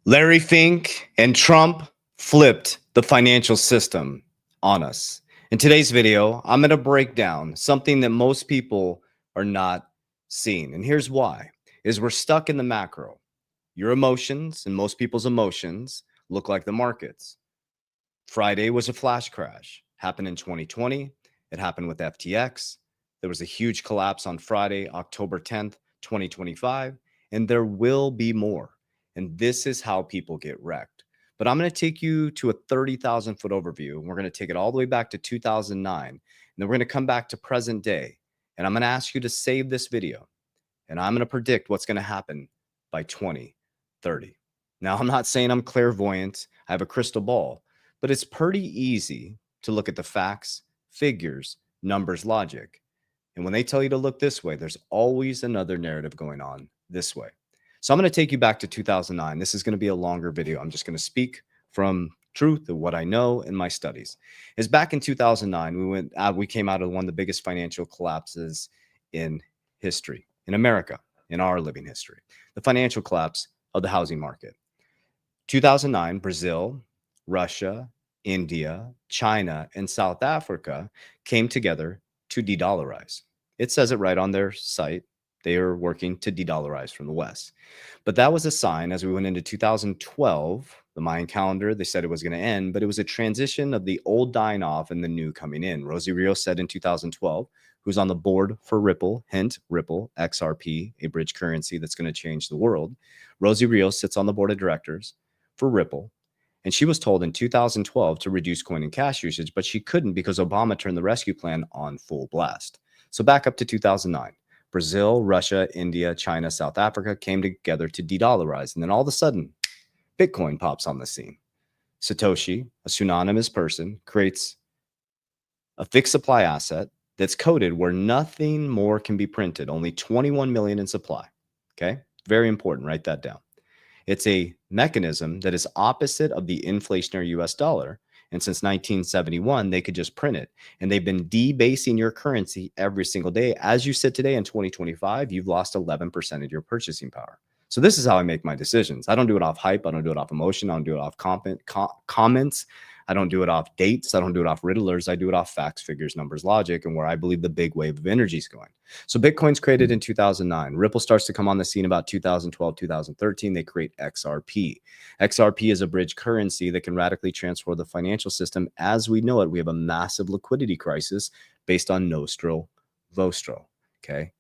Larry Fink and Trump flipped the financial system on us. In today's video, I'm going to break down something that most people are not seeing. And here's why. Is we're stuck in the macro. Your emotions and most people's emotions look like the markets. Friday was a flash crash. Happened in 2020. It happened with FTX. There was a huge collapse on Friday, October 10th, 2025, and there will be more. And this is how people get wrecked. But I'm going to take you to a 30,000 foot overview. And we're going to take it all the way back to 2009. And then we're going to come back to present day. And I'm going to ask you to save this video. And I'm going to predict what's going to happen by 2030. Now, I'm not saying I'm clairvoyant. I have a crystal ball, but it's pretty easy to look at the facts, figures, numbers, logic. And when they tell you to look this way, there's always another narrative going on this way. So I'm going to take you back to 2009. This is going to be a longer video. I'm just going to speak from truth of what I know in my studies. Is back in 2009, we came out of one of the biggest financial collapses in history, in America, in our living history, the financial collapse of the housing market. 2009, Brazil, Russia, India, China, and South Africa came together to de-dollarize. It says it right on their site. They are working to de-dollarize from the West. But that was a sign as we went into 2012, the Mayan calendar, they said it was going to end, but it was a transition of the old dying off and the new coming in. Rosie Rios said in 2012, who's on the board for Ripple, hint, Ripple, XRP, a bridge currency that's going to change the world. Rosie Rios sits on the board of directors for Ripple. And she was told in 2012 to reduce coin and cash usage, but she couldn't because Obama turned the rescue plan on full blast. So back up to 2009. Brazil, Russia, India, China, South Africa came together to de-dollarize. And then all of a sudden, Bitcoin pops on the scene. Satoshi, a pseudonymous person, creates a fixed supply asset that's coded where nothing more can be printed, only 21 million in supply. Okay, very important. Write that down. It's a mechanism that is opposite of the inflationary US dollar. And since 1971, they could just print it. And they've been debasing your currency every single day. As you sit today in 2025, you've lost 11% of your purchasing power. So this is how I make my decisions. I don't do it off hype. I don't do it off emotion. I don't do it off comments. I don't do it off dates. I don't do it off riddlers. I do it off facts, figures, numbers, logic, and where I believe the big wave of energy is going. So Bitcoin's created in 2009. Ripple starts to come on the scene about 2012, 2013. They create XRP. XRP is a bridge currency that can radically transform the financial system as we know it. We have a massive liquidity crisis based on nostro vostro. Okay.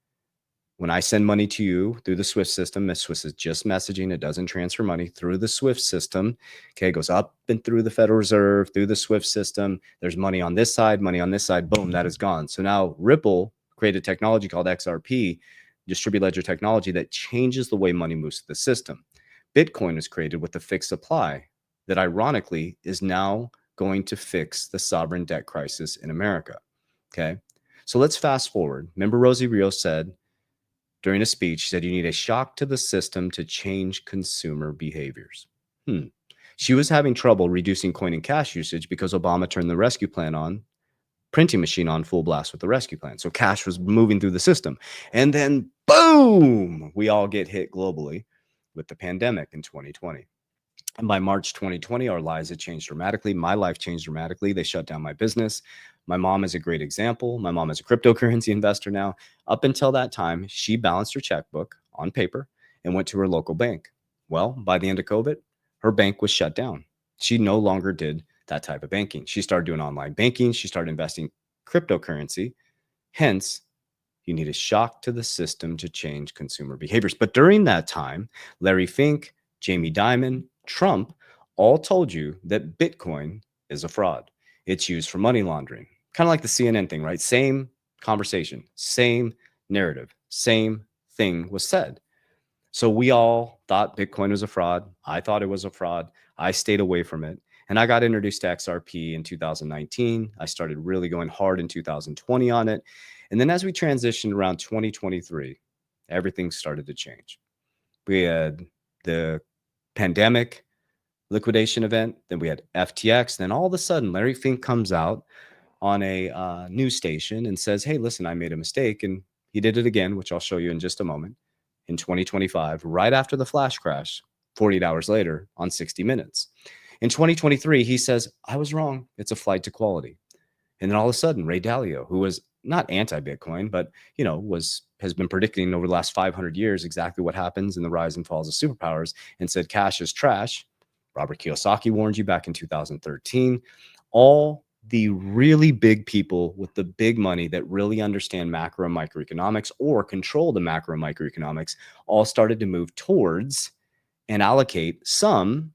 When I send money to you through the SWIFT system, SWIFT is just messaging. It doesn't transfer money through the SWIFT system. Okay, it goes up and through the Federal Reserve, through the SWIFT system. There's money on this side, money on this side. Boom, that is gone. So now Ripple created technology called XRP, distributed ledger technology, that changes the way money moves through the system. Bitcoin was created with a fixed supply that ironically is now going to fix the sovereign debt crisis in America. Okay, so let's fast forward. Remember Rosie Rios said, during a speech, she said, you need a shock to the system to change consumer behaviors. She was having trouble reducing coin and cash usage because Obama turned the rescue plan on, printing machine on full blast with the rescue plan. So cash was moving through the system. And then boom, we all get hit globally with the pandemic in 2020. And by March 2020, our lives had changed dramatically. My life changed dramatically. They shut down my business. My mom is a great example. My mom is a cryptocurrency investor now. Up until that time, she balanced her checkbook on paper and went to her local bank. Well, by the end of COVID, her bank was shut down. She no longer did that type of banking. She started doing online banking. She started investing cryptocurrency. Hence, you need a shock to the system to change consumer behaviors. But during that time, Larry Fink, Jamie Dimon, Trump all told you that Bitcoin is a fraud. It's used for money laundering. Kind of like the CNN thing, right? Same conversation, same narrative, same thing was said. So we all thought Bitcoin was a fraud. I thought it was a fraud. I stayed away from it. And I got introduced to XRP in 2019. I started really going hard in 2020 on it. And then as we transitioned around 2023, everything started to change. We had the pandemic liquidation event, then we had FTX. Then all of a sudden, Larry Fink comes out on a news station and says, hey, listen, I made a mistake. And he did it again, which I'll show you in just a moment, in 2025, right after the flash crash. 48 hours later on 60 Minutes. In 2023, he says, I was wrong. It's a flight to quality. And then all of a sudden, Ray Dalio, who was not anti-Bitcoin, but has been predicting over the last 500 years exactly what happens in the rise and falls of superpowers, and said cash is trash. Robert Kiyosaki warned you back in 2013. All the really big people with the big money that really understand macro and microeconomics or control the macro and microeconomics all started to move towards and allocate some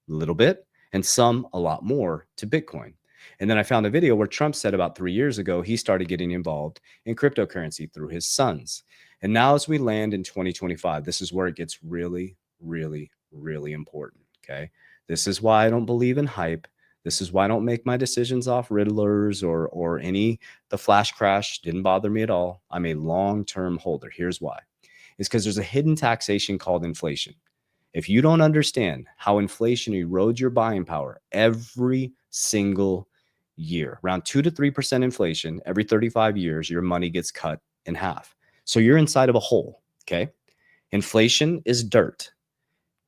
a little bit and some a lot more to Bitcoin. And then I found a video where Trump said about 3 years ago, he started getting involved in cryptocurrency through his sons. And now as we land in 2025, this is where it gets really, really, really important. Okay. This is why I don't believe in hype. This is why I don't make my decisions off Riddlers or the flash crash didn't bother me at all. I'm a long-term holder. Here's why. It's because there's a hidden taxation called inflation. If you don't understand how inflation erodes your buying power every single year, around 2 to 3% inflation, every 35 years, your money gets cut in half. So you're inside of a hole, okay? Inflation is dirt.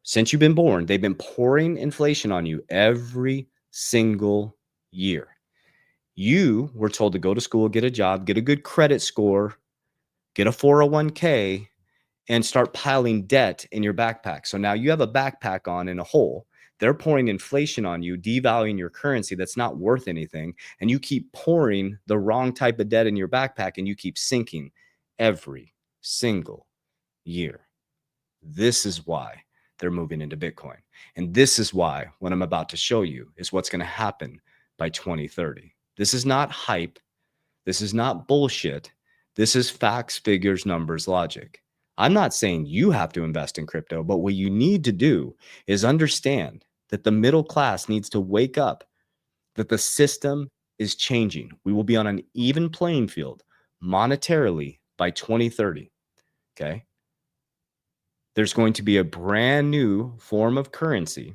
Since you've been born, they've been pouring inflation on you every single year. You were told to go to school, get a job, get a good credit score, get a 401k, and start piling debt in your backpack. So now you have a backpack on in a hole. They're pouring inflation on you, devaluing your currency that's not worth anything. And you keep pouring the wrong type of debt in your backpack and you keep sinking every single year. This is why they're moving into Bitcoin. And this is why what I'm about to show you is what's going to happen by 2030. This is not hype. This is not bullshit. This is facts, figures, numbers, logic. I'm not saying you have to invest in crypto, but what you need to do is understand that the middle class needs to wake up, that the system is changing. We will be on an even playing field monetarily by 2030. Okay. There's going to be a brand new form of currency,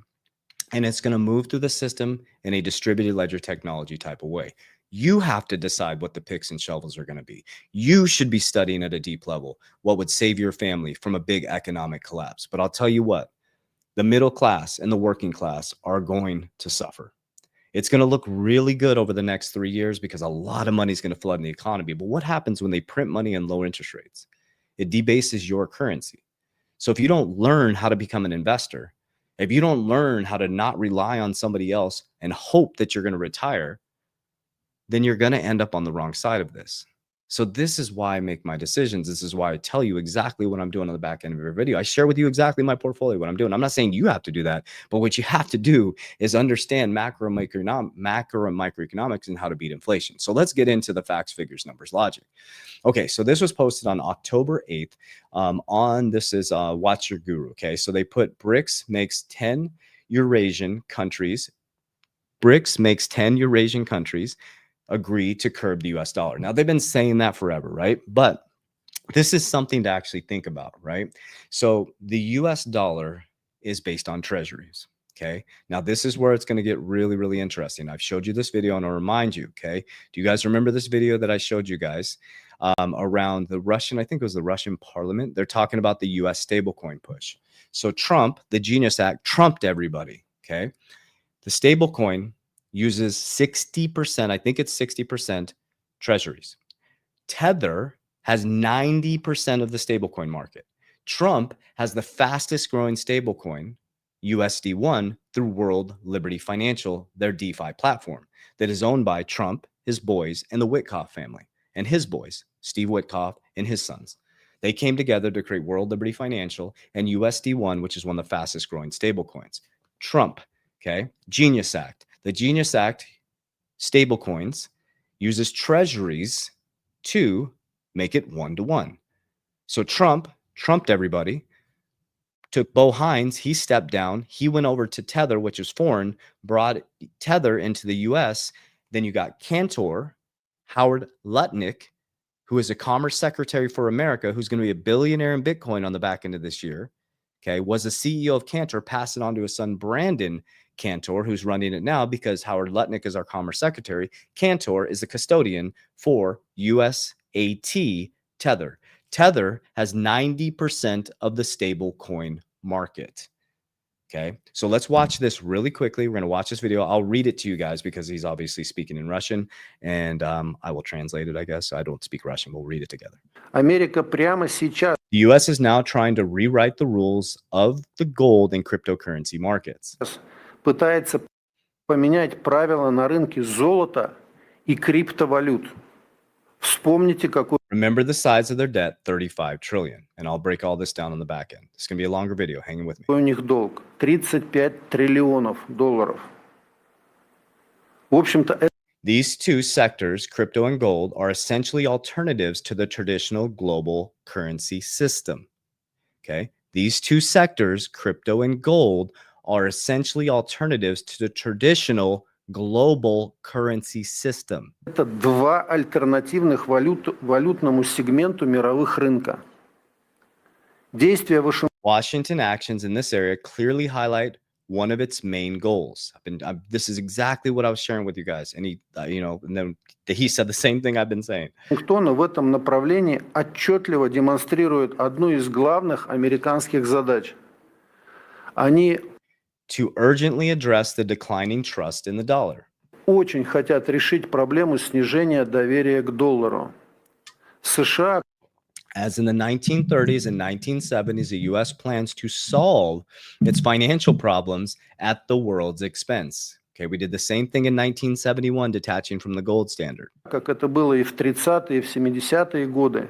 and it's going to move through the system in a distributed ledger technology type of way. You have to decide what the picks and shovels are going to be. You should be studying at a deep level what would save your family from a big economic collapse. But I'll tell you what, the middle class and the working class are going to suffer. It's going to look really good over the next 3 years because a lot of money is going to flood in the economy. But what happens when they print money and low interest rates? It debases your currency. So if you don't learn how to become an investor, if you don't learn how to not rely on somebody else and hope that you're going to retire, then you're going to end up on the wrong side of this. So this is why I make my decisions. This is why I tell you exactly what I'm doing on the back end of your video. I share with you exactly my portfolio, what I'm doing. I'm not saying you have to do that, but what you have to do is understand macro and microeconomics and how to beat inflation. So let's get into the facts, figures, numbers, logic. Okay, so this was posted on October 8th this is Watch Your Guru. Okay, so they put BRICS makes 10 Eurasian countries. BRICS makes 10 Eurasian countries agree to curb the US dollar. Now, they've been saying that forever, right? But this is something to actually think about, right? So the US dollar is based on treasuries. Okay. Now, this is where it's going to get really, really interesting. I've showed you this video and I'll remind you. Okay. Do you guys remember this video that I showed you guys around the Russian, I think it was the Russian parliament? They're talking about the US stablecoin push. So Trump, the Genius Act, trumped everybody. Okay. The stablecoin uses 60%, I think it's 60% treasuries. Tether has 90% of the stablecoin market. Trump has the fastest growing stablecoin, USD1, through World Liberty Financial, their DeFi platform that is owned by Trump, his boys, and the Witkoff family, and his boys, Steve Witkoff and his sons. They came together to create World Liberty Financial and USD1, which is one of the fastest growing stablecoins. Trump, okay, Genius Act. The Genius Act stablecoins uses treasuries to make it 1-to-1. So Trump trumped everybody, took Bo Hines, he stepped down, he went over to Tether, which is foreign, brought Tether into the US. Then you got Cantor, Howard Lutnick, who is a Commerce Secretary for America, who's going to be a billionaire in Bitcoin on the back end of this year. Okay, was the CEO of Cantor, passed it on to his son Brandon Cantor, who's running it now because Howard Lutnick is our Commerce Secretary. Cantor is the custodian for USAT Tether. Tether has 90% of the stable coin market. Okay, so let's watch this really quickly. We're going to watch this video. I'll read it to you guys because he's obviously speaking in Russian, and I will translate it, I guess. I don't speak Russian. We'll read it together. Америка прямо сейчас The U.S. is now trying to rewrite the rules of the gold and cryptocurrency markets. пытается поменять правила на рынке золота и криптовалют. Вспомните, какой Remember the size of their debt, 35 trillion. And I'll break all this down on the back end. It's going to be a longer video. Hang with me. у них долг. 35 триллионов долларов. В общем-то, These two sectors, crypto and gold, are essentially alternatives to the traditional global currency system. Okay? These two sectors, crypto and gold, are essentially alternatives to the traditional global currency system. это два альтернативных валютному сегменту мировых рынка. Действия Washington actions in this area clearly highlight one of its main goals. This is exactly what I was sharing with you guys. And he, and then he said the same thing I've been saying. Вашингтона в этом направлении отчетливо демонстрирует одну из главных американских задач. Они to urgently address the declining trust in the dollar. Очень хотят решить проблему снижения доверия к доллару. США, as in the 1930s and 1970s, the U.S. plans to solve its financial problems at the world's expense. Okay, we did the same thing in 1971, detaching from the gold standard. Как это было и в 30-е, и в 70-е годы,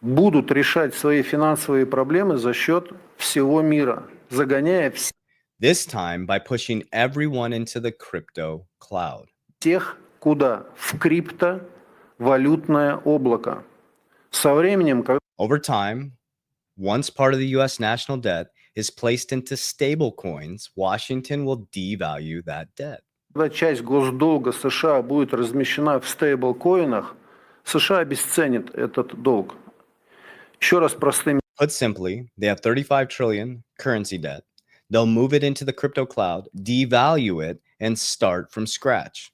будут решать свои финансовые проблемы за счет всего мира, загоняя This time by pushing everyone into the crypto cloud. Всех куда? В криптовалютное облако. Со временем, over time, once part of the U.S. national debt is placed into stable coins, Washington will devalue that debt. Когда часть госдолга США будет размещена в стейблкоинах, США обесценит этот долг. Еще раз простыми Put simply, they have 35 trillion currency debt. They'll move it into the crypto cloud, devalue it, and start from scratch.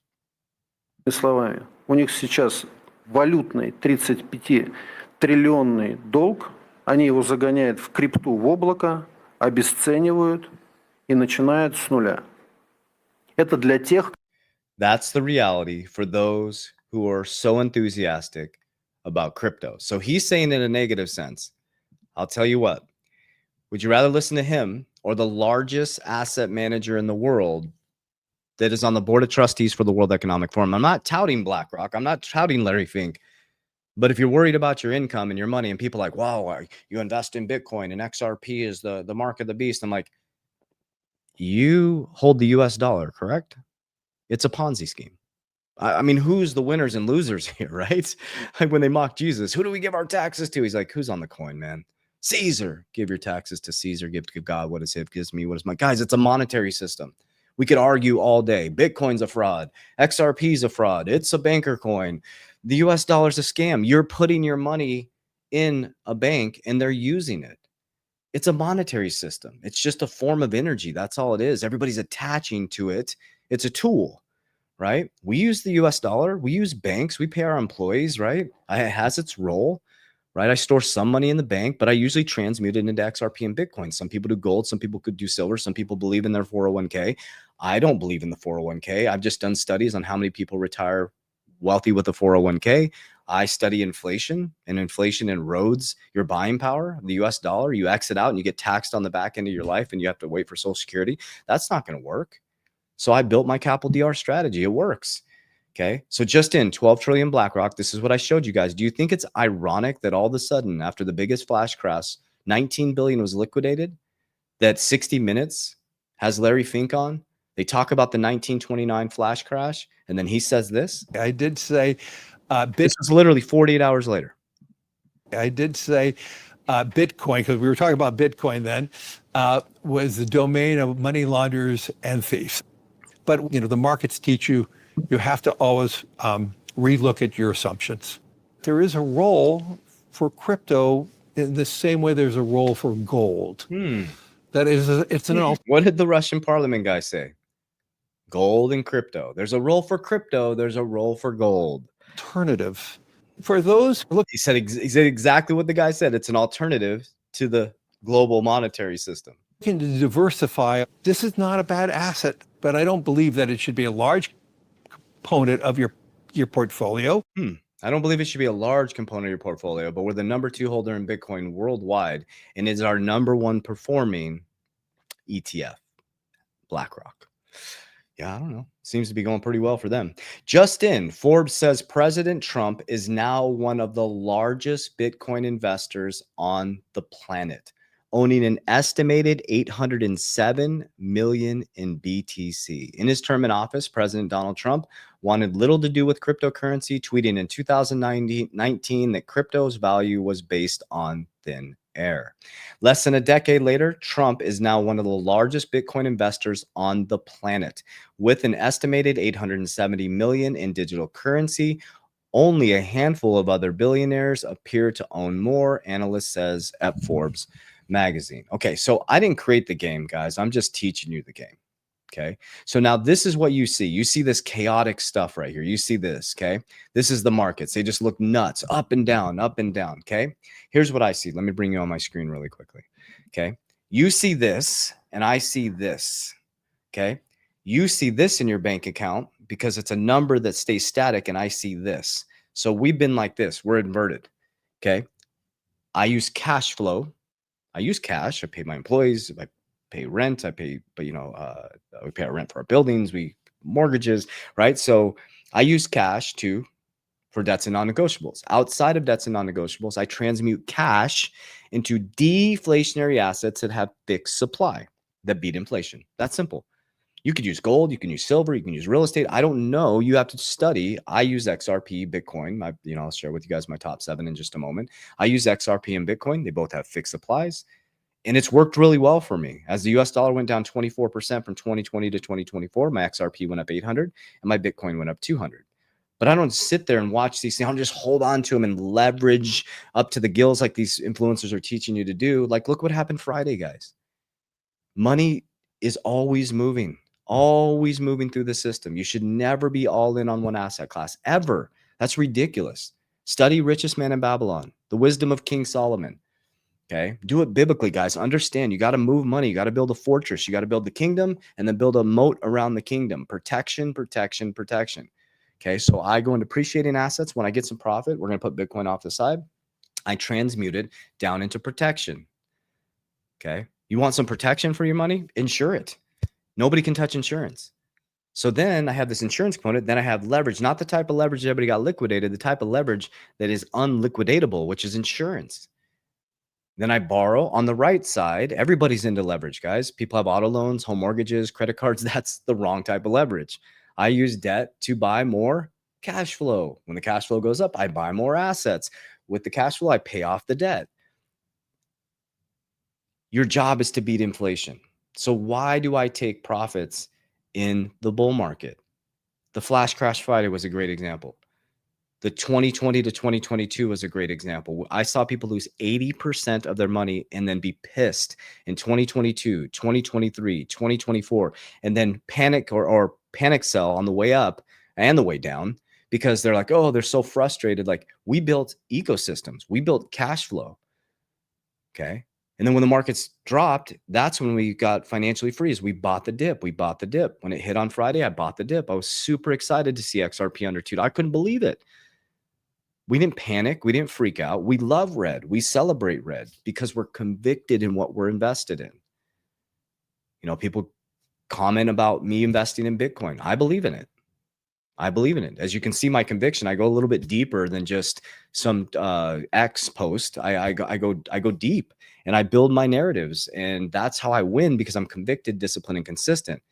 словами, у них сейчас валютный 35-триллионный долг, они его загоняют в крипту, в облако, обесценивают и начинают с нуля. Это для тех. That's the reality for those who are so enthusiastic about crypto. So he's saying in a negative sense. I'll tell you what. Would you rather listen to him or the largest asset manager in the world that is on the board of trustees for the World Economic Forum? I'm not touting BlackRock. I'm not touting Larry Fink. But if you're worried about your income and your money and people are like, wow, you invest in Bitcoin and XRP is the mark of the beast. I'm like, you hold the US dollar, correct? It's a Ponzi scheme. I mean, who's the winners and losers here, right? Like when they mock Jesus, who do we give our taxes to? He's like, who's on the coin, man? Caesar. Give your taxes to Caesar. Give to God what is his, gives me what is mine. Guys, it's a monetary system. We could argue all day. Bitcoin's a fraud. XRP's a fraud. It's a banker coin. The US dollar's a scam. You're putting your money in a bank and they're using it. It's a monetary system. It's just a form of energy. That's all it is. Everybody's attaching to it. It's a tool, right? We use the US dollar. We use banks. We pay our employees, right? It has its role, right? I store some money in the bank, but I usually transmute it into XRP and Bitcoin. Some people do gold. Some people could do silver. Some people believe in their 401k. I don't believe in the 401k. I've just done studies on how many people retire wealthy with a 401k. I study inflation, and inflation erodes your buying power. The US dollar, you exit out and you get taxed on the back end of your life and you have to wait for Social Security. That's not going to work. So I built my Capital DR strategy. It works. Okay. So just in 12 trillion BlackRock, this is what I showed you guys. Do you think it's ironic that all of a sudden, after the biggest flash crash, 19 billion was liquidated, that 60 Minutes has Larry Fink on? They talk about the 1929 flash crash, and then he says this. I did say this was literally 48 hours later. I did say Bitcoin, because we were talking about Bitcoin then, was the domain of money launderers and thieves. But, the markets teach you have to always relook at your assumptions. There is a role for crypto in the same way there's a role for gold. That is, it's an What did the Russian parliament guy say? Gold and crypto. There's a role for crypto. There's a role for gold. Alternative for those. Look, he said exactly what the guy said. It's an alternative to the global monetary system. to diversify. This is not a bad asset, but I don't believe that it should be a large component of your portfolio. I don't believe it should be a large component of your portfolio, but we're the #2 holder in Bitcoin worldwide, and it's our #1 performing ETF, BlackRock. Yeah, I don't know. Seems to be going pretty well for them. Just in, Forbes says President Trump is now one of the largest Bitcoin investors on the planet, owning an estimated 807 million in BTC. In his term in office, President Donald Trump wanted little to do with cryptocurrency, tweeting in 2019 that crypto's value was based on thin air. Less than a decade later, Trump is now one of the largest Bitcoin investors on the planet, with an estimated 870 million in digital currency. Only a handful of other billionaires appear to own more, analyst says at Forbes magazine. Okay, so I didn't create the game, guys. I'm just teaching you the game. Okay, so now this is what you see. You see this chaotic stuff right here. You see this, okay? This is the markets. They just look nuts, up and down, okay? Here's what I see. Let me bring you on my screen really quickly, okay? You see this, and I see this, okay? You see this in your bank account because it's a number that stays static, and I see this. So we've been like this. We're inverted, okay? I use cash flow. I use cash. I pay my employees. I pay rent. I pay, but we pay our rent for our buildings, mortgages, right? So I use cash for debts and non-negotiables. Outside of debts and non-negotiables, I transmute cash into deflationary assets that have fixed supply that beat inflation. That's simple. You could use gold, you can use silver, you can use real estate. I don't know. You have to study. I use XRP, Bitcoin. I'll share with you guys my top 7 in just a moment. I use XRP and Bitcoin. They both have fixed supplies. And it's worked really well for me. As the US dollar went down 24% from 2020 to 2024, my XRP went up 800 and my Bitcoin went up 200. But I don't sit there and watch these things. I don't just hold on to them and leverage up to the gills like these influencers are teaching you to do. Like, look what happened Friday, guys. Money is always moving through the system. You should never be all in on one asset class, ever. That's ridiculous. Study Richest Man in Babylon, the wisdom of King Solomon. Okay, do it biblically, guys. Understand, you got to move money. You got to build a fortress. You got to build the kingdom and then build a moat around the kingdom. Protection, protection, protection. Okay, so I go into appreciating assets. When I get some profit, we're going to put Bitcoin off the side. I transmute it down into protection. Okay, you want some protection for your money? Insure it. Nobody can touch insurance. So then I have this insurance component. Then I have leverage, not the type of leverage that everybody got liquidated, the type of leverage that is unliquidatable, which is insurance. Then I borrow on the right side. Everybody's into leverage, guys. People have auto loans, home mortgages, credit cards. That's the wrong type of leverage. I use debt to buy more cash flow. When the cash flow goes up, I buy more assets. With the cash flow, I pay off the debt. Your job is to beat inflation. So why do I take profits in the bull market? The flash crash Friday was a great example. The 2020 to 2022 was a great example. I saw people lose 80% of their money and then be pissed in 2022, 2023, 2024, and then panic or panic sell on the way up and the way down because they're like, oh, they're so frustrated. Like, we built ecosystems. We built cash flow. Okay. And then when the markets dropped, that's when we got financially freeze. We bought the dip. When it hit on Friday, I bought the dip. I was super excited to see XRP under 2. I couldn't believe it. We didn't panic. We didn't freak out. We love red. We celebrate red because we're convicted in what we're invested in. People comment about me investing in Bitcoin. I believe in it. As you can see, my conviction, I go a little bit deeper than just some X post. I go deep and I build my narratives, and that's how I win, because I'm convicted, disciplined, and consistent.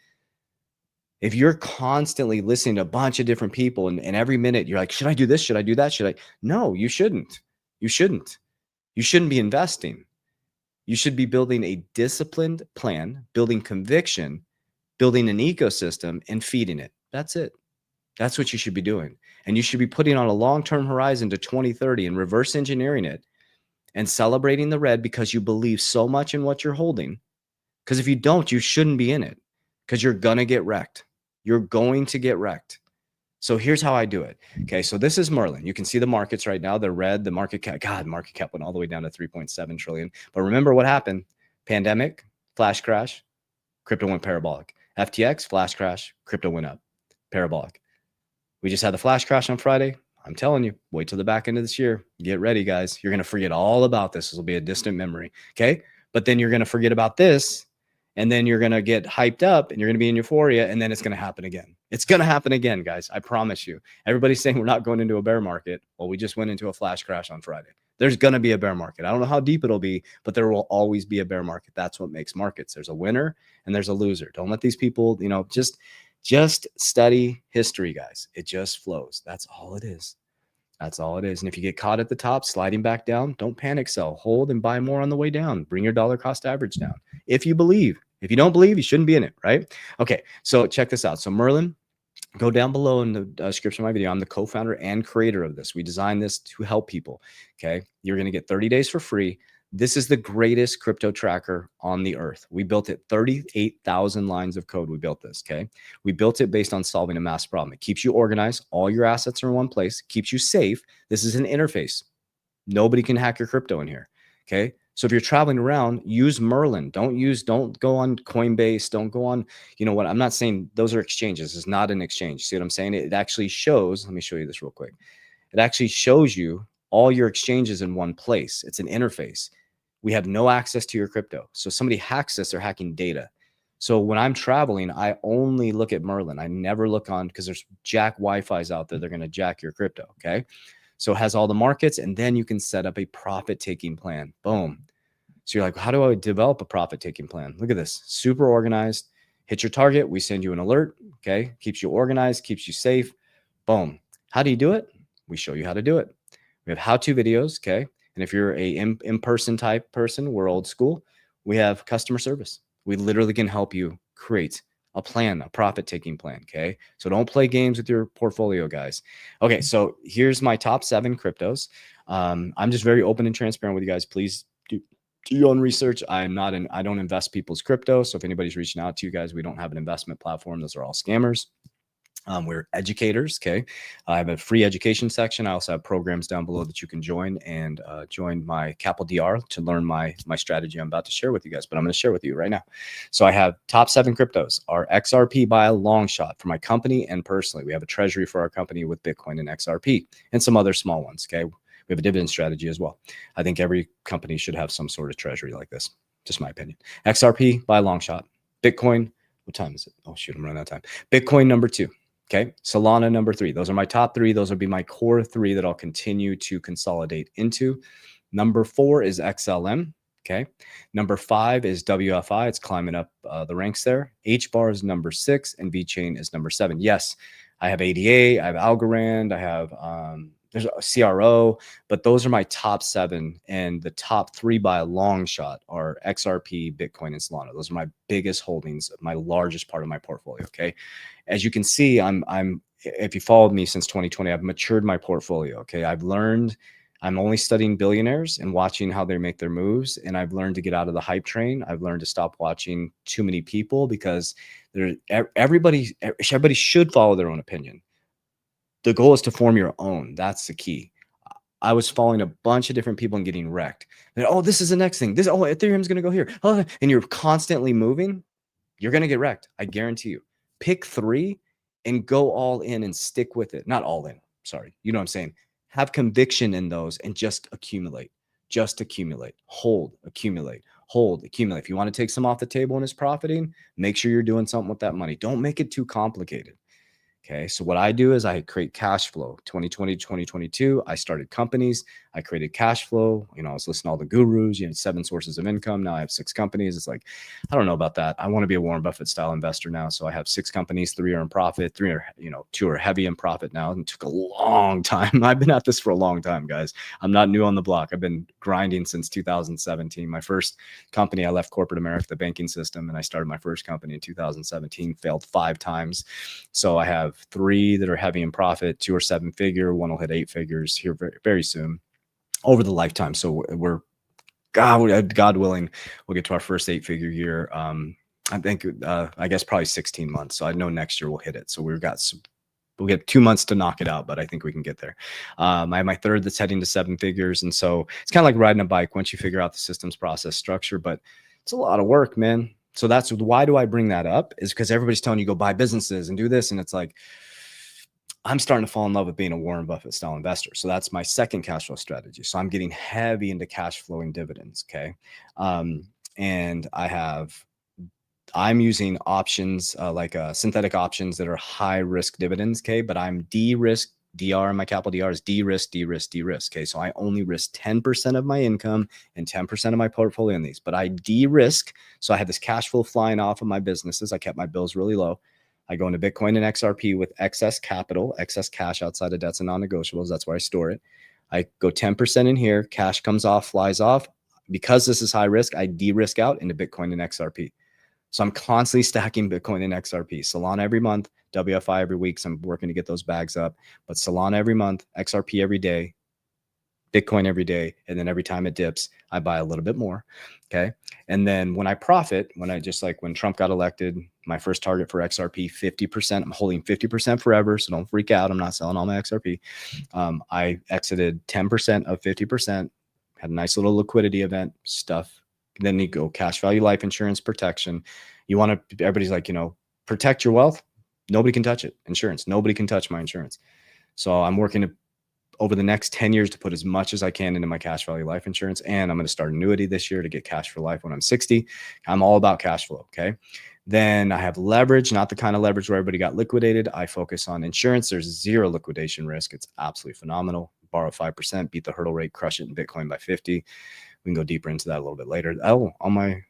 If you're constantly listening to a bunch of different people and every minute you're like, should I do this? Should I do that? No, you shouldn't. You shouldn't be investing. You should be building a disciplined plan, building conviction, building an ecosystem, and feeding it. That's it. That's what you should be doing. And you should be putting on a long-term horizon to 2030 and reverse engineering it and celebrating the red because you believe so much in what you're holding. Because if you don't, you shouldn't be in it, because you're going to get wrecked. You're going to get wrecked. So here's how I do it. Okay, so this is Merlin. You can see the markets right now. They're red. The market cap, market cap went all the way down to 3.7 trillion. But remember what happened? Pandemic, flash crash, crypto went parabolic. FTX, flash crash, crypto went up, parabolic. We just had the flash crash on Friday. I'm telling you, wait till the back end of this year. Get ready, guys. You're going to forget all about this. This will be a distant memory. Okay. But then you're going to forget about this. And then you're going to get hyped up and you're going to be in euphoria. And then it's going to happen again. It's going to happen again, guys. I promise you. Everybody's saying we're not going into a bear market. Well, we just went into a flash crash on Friday. There's going to be a bear market. I don't know how deep it'll be, but there will always be a bear market. That's what makes markets. There's a winner and there's a loser. Don't let these people, just study history, guys. It just flows. That's all it is. That's all it is. And if you get caught at the top, sliding back down, don't panic sell. Hold and buy more on the way down. Bring your dollar cost average down. If you believe. If you don't believe, you shouldn't be in it, right? Okay, so check this out. So Merlin, go down below in the description of my video. I'm the co-founder and creator of this. We designed this to help people, okay? You're going to get 30 days for free. This is the greatest crypto tracker on the earth. We built it 38,000 lines of code. We built this, okay? We built it based on solving a math problem. It keeps you organized. All your assets are in one place. Keeps you safe. This is an interface. Nobody can hack your crypto in here, okay? So if you're traveling around, use Merlin. Don't go on Coinbase. Don't go on, what? I'm not saying those are exchanges. It's not an exchange. See what I'm saying? It actually shows, let me show you this real quick. It actually shows you all your exchanges in one place. It's an interface. We have no access to your crypto. So if somebody hacks this, they're hacking data. So when I'm traveling, I only look at Merlin. I never look on, because there's jack Wi-Fi's out there. They're going to jack your crypto, okay? So it has all the markets, and then you can set up a profit-taking plan. Boom. So you're like, how do I develop a profit-taking plan? Look at this. Super organized. Hit your target. We send you an alert, okay? Keeps you organized, keeps you safe. Boom. How do you do it? We show you how to do it. We have how-to videos, okay? And if you're a in-person type person, we're old school. We have customer service. We literally can help you create a plan, a profit-taking plan, okay? So don't play games with your portfolio, guys. Okay, so here's my top 7 cryptos. I'm just very open and transparent with you guys. Please do your own research. I don't invest people's crypto. So if anybody's reaching out to you guys, we don't have an investment platform. Those are all scammers. We're educators. Okay. I have a free education section. I also have programs down below that you can join and join my Capital DR to learn my strategy I'm about to share with you guys, but I'm going to share with you right now. So I have top 7 cryptos are XRP by a long shot for my company and personally. We have a treasury for our company with Bitcoin and XRP and some other small ones. Okay. We have a dividend strategy as well. I think every company should have some sort of treasury like this. Just my opinion. XRP by a long shot. Bitcoin. What time is it? Oh shoot, I'm running out of time. Bitcoin number 2. Okay. Solana number 3. Those are my top 3. Those will be my core 3 that I'll continue to consolidate into. Number 4 is XLM. Okay. Number 5 is WFI. It's climbing up the ranks there. HBAR is number 6 and VeChain is number 7. Yes, I have ADA, I have Algorand, I have there's a CRO, but those are my top 7, and the top 3 by a long shot are XRP, Bitcoin, and Solana. Those are my biggest holdings, my largest part of my portfolio. Okay, as you can see, if you followed me since 2020, I've matured my portfolio. Okay, I've learned. I'm only studying billionaires and watching how they make their moves, and I've learned to get out of the hype train. I've learned to stop watching too many people because everybody should follow their own opinion. The goal is to form your own. That's the key. I was following a bunch of different people and getting wrecked. And, oh, this is the next thing. Ethereum's going to go here. Oh, and you're constantly moving. You're going to get wrecked. I guarantee you. Pick 3 and go all in and stick with it. Not all in. Sorry. You know what I'm saying? Have conviction in those and just accumulate. Just accumulate. Hold. Accumulate. Hold. Accumulate. If you want to take some off the table and it's profiting, make sure you're doing something with that money. Don't make it too complicated. Okay, so what I do is I create cash flow. 2020 to 2022, I started companies. I created cash flow. I was listening to all the gurus, 7 sources of income. Now I have 6 companies. It's like, I don't know about that. I want to be a Warren Buffett style investor now. So I have 6 companies, 3 are in profit, 3 are, 2 are heavy in profit now. And it took a long time. I've been at this for a long time, guys. I'm not new on the block. I've been grinding since 2017. My first company, I left corporate America, the banking system, and I started my first company in 2017, failed 5 times. So I have 3 that are heavy in profit, 2 are 7-figure, 1 will hit 8 figures here very, very soon over the lifetime. So we're God willing, we'll get to our first 8-figure year. I think I guess probably 16 months. So I know next year we'll hit it. So we'll get 2 months to knock it out, but I think we can get there. I have my 3rd that's heading to 7 figures. And so it's kind of like riding a bike once you figure out the systems, process, structure. But It's a lot of work, man. So that's why do I bring that up, is because everybody's telling you go buy businesses and do this. And it's like, I'm starting to fall in love with being a Warren Buffett style investor. So that's my second cash flow strategy. So I'm getting heavy into cash flowing dividends. Okay. And I'm using options like synthetic options that are high risk dividends. Okay. But I'm de-risk. DR, my capital DR is de-risk, de-risk, de-risk. Okay. So I only risk 10% of my income and 10% of my portfolio in these, but I de-risk. So I had this cash flow flying off of my businesses. I kept my bills really low. I go into Bitcoin and XRP with excess capital, excess cash outside of debts and non-negotiables. That's where I store it. I go 10% in here. Cash comes off, flies off. Because this is high risk, I de-risk out into Bitcoin and XRP. So I'm constantly stacking Bitcoin and XRP. Solana every month, WFI every week. So I'm working to get those bags up. But Solana every month, XRP every day, Bitcoin every day. And then every time it dips, I buy a little bit more. Okay. And then when I profit, when Trump got elected, my first target for XRP, 50%. I'm holding 50% forever. So don't freak out. I'm not selling all my XRP. I exited 10% of 50%, had a nice little liquidity event stuff. Then you go cash value life insurance protection. You want to, everybody's like, protect your wealth. Nobody can touch it. Insurance. Nobody can touch my insurance. So I'm working to, over the next 10 years, to put as much as I can into my cash value life insurance. And I'm going to start annuity this year to get cash for life when I'm 60. I'm all about cash flow. Okay. Then I have leverage, not the kind of leverage where everybody got liquidated. I focus on insurance. There's zero liquidation risk. It's absolutely phenomenal. Borrow 5%, beat the hurdle rate, crush it in Bitcoin by 50. We can go deeper into that a little bit later. Oh, on my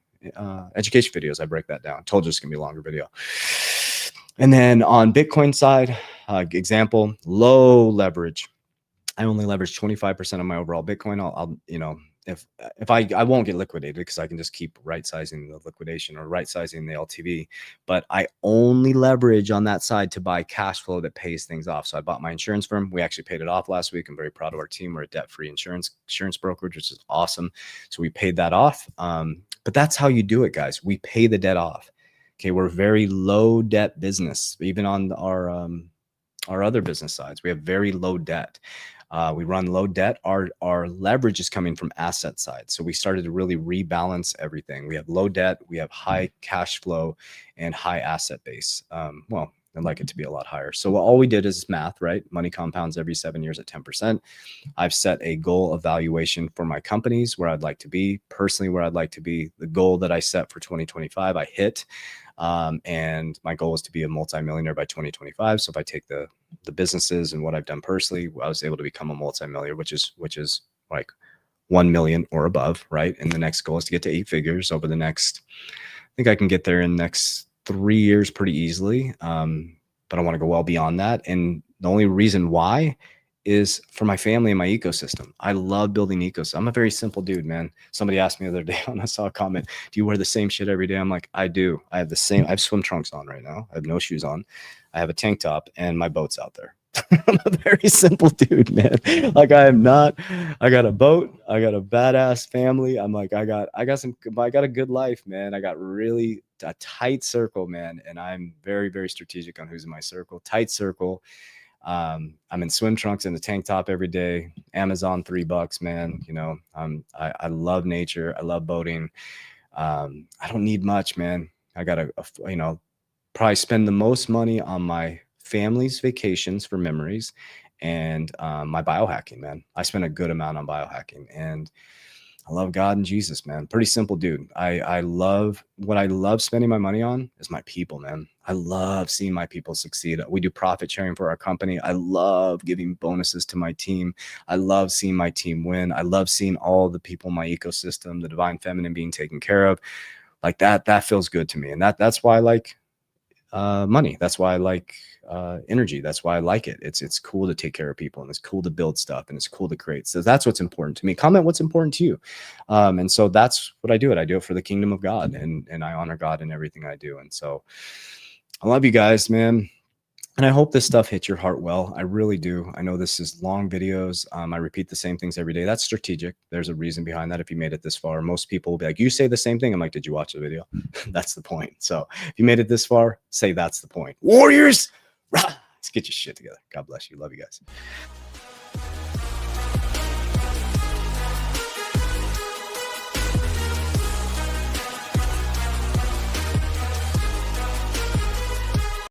education videos, I break that down. Told you it's going to be a longer video. And then on Bitcoin side, example, low leverage. I only leverage 25% of my overall Bitcoin. I'll if I won't get liquidated because I can just keep right sizing the liquidation or right sizing the LTV, but I only leverage on that side to buy cash flow that pays things off. So I bought my insurance firm. We actually paid it off last week. I'm very proud of our team. We're a debt-free insurance brokerage, which is awesome. So we paid that off. But that's how you do it, guys. We pay the debt off. Okay. We're a very low debt business. Even on our other business sides, we have very low debt. We run low debt. Our leverage is coming from asset side. So we started to really rebalance everything. We have low debt, we have high cash flow and high asset base. Well, I'd like it to be a lot higher. So all we did is math, right? Money compounds every 7 years at 10%. I've set a goal of valuation for my companies where I'd like to be, personally where I'd like to be. The goal that I set for 2025, I hit. And my goal is to be a multimillionaire by 2025. So if I take the businesses and what I've done personally, I was able to become a multimillionaire, which is like 1 million or above, right? And the next goal is to get to 8 figures over the next, I think I can get there in the next 3 years pretty easily. But I want to go well beyond that. And the only reason why is for my family and my ecosystem. I love building ecosystems. I'm a very simple dude, man. Somebody asked me the other day when I saw a comment, do you wear the same shit every day? I'm like, I do. I have swim trunks on right now. I have no shoes on. I have a tank top and my boat's out there. I'm a very simple dude, man. Like I got a boat. I got a badass family. I'm like, I got a good life, man. I got really a tight circle, man. And I'm very, very strategic on who's in my circle. Tight circle. I'm in swim trunks and a tank top every day. Amazon $3, man. I love nature. I love boating. I don't need much, man. I got probably spend the most money on my family's vacations for memories and my biohacking, man. I spend a good amount on biohacking and I love God and Jesus, man. Pretty simple dude. I love spending my money on is my people, man. I love seeing my people succeed. We do profit sharing for our company. I love giving bonuses to my team. I love seeing my team win. I love seeing all the people in my ecosystem, the divine feminine being taken care of. Like that feels good to me. And that's why I like money. That's why I like energy. That's why I like it. It's cool to take care of people and it's cool to build stuff and it's cool to create. So that's what's important to me. Comment what's important to you. And so that's what I do. I do it for the kingdom of God and I honor God in everything I do. And so I love you guys, man. And I hope this stuff hits your heart well. I really do. I know this is long videos. I repeat the same things every day. That's strategic. There's a reason behind that. If you made it this far, most people will be like, you say the same thing. I'm like, did you watch the video? That's the point. So if you made it this far, say that's the point. Warriors, let's get your shit together. God bless you. Love you guys.